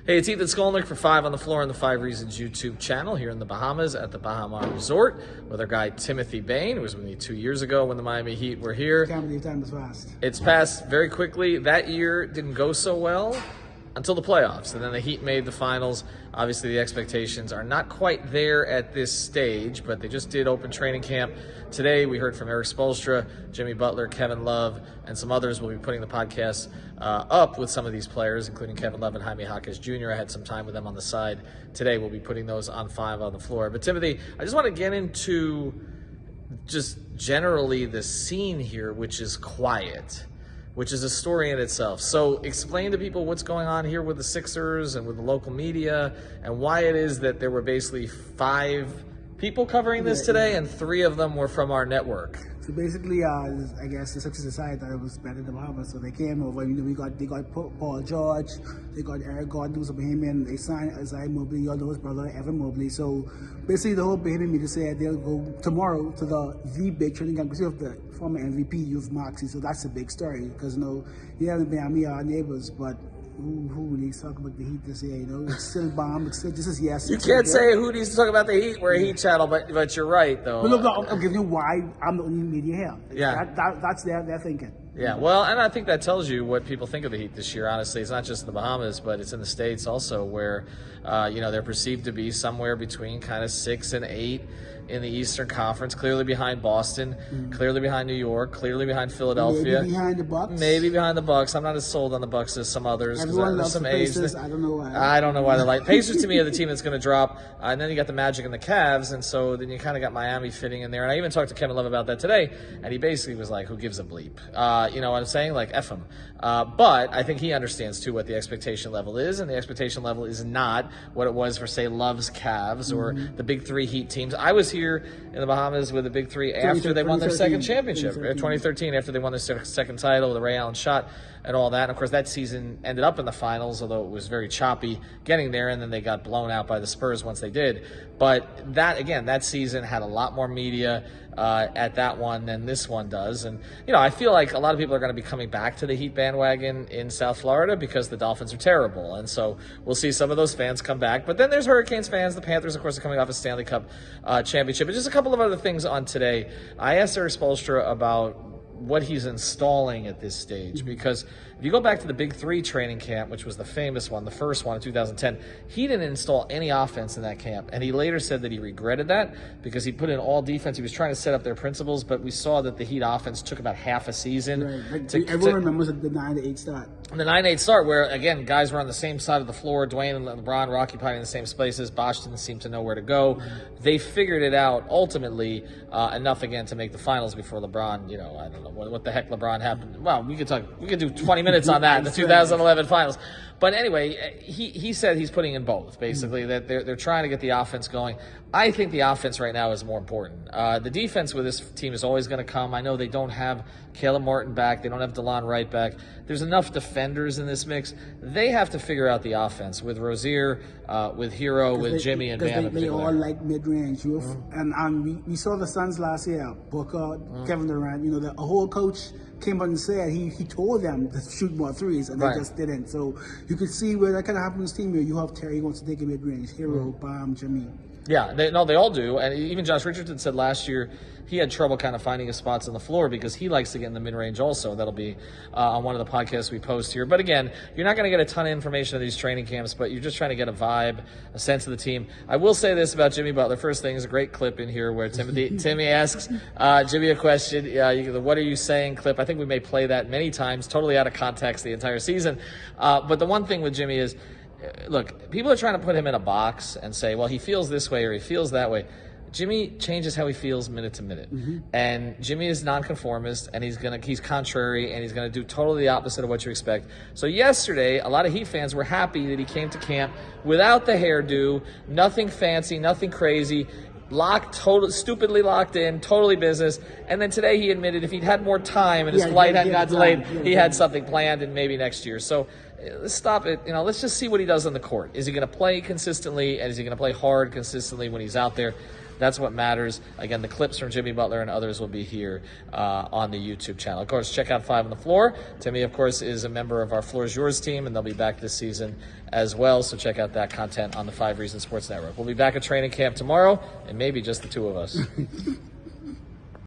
Hey, it's Ethan Skolnick for 5 on the Floor on the 5 Reasons YouTube channel here in the Bahamas at the Bahama Resort with our guy Timothy Bain, who was with me 2 years ago when the Miami Heat were here. Can't believe time is fast. It's passed very quickly. That year didn't go so well until the playoffs, and then the Heat made the finals. Obviously, the expectations are not quite there at this stage, but they just did open training camp. Today, we heard from Erik Spoelstra, Jimmy Butler, Kevin Love, and some others. We'll be putting the podcast up with some of these players, including Kevin Love and Jaime Jaquez Jr. I had some time with them on the side. Today, we'll be putting those on 5 on the Floor. But Timothy, I just want to get into just generally the scene here, which is quiet, which is a story in itself. So explain to people what's going on here with the Sixers and with the local media and why it is that there were basically 5 people covering this today and 3 of them were from our network. So basically, I guess the Sixers decided that it was better than Bahamas, so they came over. You know, they got Paul George, they got Eric Gordon, who's a Bahamian. They signed Isaiah Mobley, y'all know his brother Evan Mobley. So basically, the whole Bahamian media said they'll go tomorrow to the big training camp of the former MVP Youth Moxie. So that's a big story because you haven't been Miami, our neighbors, but. Who needs to talk about the Heat this year? It's still bomb. This is yes. You can't say who needs to talk about the Heat. We're a Heat channel, but you're right though. But look, I'm giving you why I'm the only media here. Yeah, that's their thinking. Yeah, well, and I think that tells you what people think of the Heat this year. Honestly, it's not just the Bahamas, but it's in the States also, where they're perceived to be somewhere between kind of 6 and 8 in the Eastern Conference, clearly behind Boston, clearly behind New York, clearly behind Philadelphia, maybe behind the Bucks. Maybe behind the Bucks. I'm not as sold on the Bucks as some others. Everyone loves the Pacers. I don't know why. I don't know why they like Pacers. To me, are the team that's going to drop, and then you got the Magic and the Cavs, and so then you kind of got Miami fitting in there. And I even talked to Kevin Love about that today, and he basically was like, "Who gives a bleep?" You know what I'm saying? Like, F him. But I think he understands too what the expectation level is, and the expectation level is not what it was for, say, Love's Cavs or the Big 3 Heat teams. I was here in the Bahamas with the Big 3 after they won their second championship, 2013, after they won their second title, the Ray Allen shot and all that. And of course, that season ended up in the finals, although it was very choppy getting there, and then they got blown out by the Spurs once they did. But that season had a lot more media at that one than this one does. And, I feel like a lot of people are going to be coming back to the Heat bandwagon in South Florida because the Dolphins are terrible. And so we'll see some of those fans come back. But then there's Hurricanes fans. The Panthers, of course, are coming off a Stanley Cup championship. And just a couple of other things on today. I asked Erik Spoelstra about what he's installing at this stage, because if you go back to the Big 3 training camp, which was the famous one, the first one in 2010, he didn't install any offense in that camp, and he later said that he regretted that because he put in all defense. He was trying to set up their principles, but we saw that the Heat offense took about half a season. Right. Everyone remembers the 9-8 start. The 9-8 start, where again guys were on the same side of the floor. Dwayne and LeBron were occupying the same spaces. Bosh didn't seem to know where to go. They figured it out ultimately enough again to make the finals before LeBron. I don't know what the heck LeBron happened. Well, we could do 20 minutes on that in the 2011 finals. But anyway, he said he's putting in both, basically, that they're trying to get the offense going. I think the offense right now is more important. The defense with this team is always going to come. I know they don't have Caleb Martin back. They don't have DeLon Wright back. There's enough defenders in this mix. They have to figure out the offense with Rozier, with Hero, with Jimmy, and Bam in particular. They all like mid-range. And we saw the Suns last year. Booker, Kevin Durant, the whole coach came on and said he told them to shoot more threes, and they just didn't. So you could see where that kind of happened in this team here. You have Terry wants to take a mid-range, Hero, Bam, Jimmy. Yeah, they all do. And even Josh Richardson said last year he had trouble kind of finding his spots on the floor because he likes to get in the mid-range also. That'll be on one of the podcasts we post here. But again, you're not going to get a ton of information of these training camps, but you're just trying to get a vibe, a sense of the team. I will say this about Jimmy Butler. First thing is a great clip in here where Timmy asks Jimmy a question. The "What are you saying?" clip. I think we may play that many times, totally out of context the entire season. But the one thing with Jimmy is, look, people are trying to put him in a box and say, well, he feels this way or he feels that way. Jimmy changes how he feels minute to minute. And Jimmy is nonconformist, and he's contrary, and he's going to do totally the opposite of what you expect. So yesterday, a lot of Heat fans were happy that he came to camp without the hairdo, nothing fancy, nothing crazy, stupidly locked in, totally business. And then today he admitted if he'd had more time and his flight hadn't got delayed, he had something planned and maybe next year. So let's stop it. Let's just see what he does on the court. Is he going to play consistently, and is he going to play hard consistently when he's out there? That's what matters. Again, the clips from Jimmy Butler and others will be here on the YouTube channel. Of course, check out 5 on the Floor. Timmy, of course, is a member of our Floor's Yours team, and they'll be back this season as well. So check out that content on the 5 Reasons Sports Network. We'll be back at training camp tomorrow, and maybe just the two of us.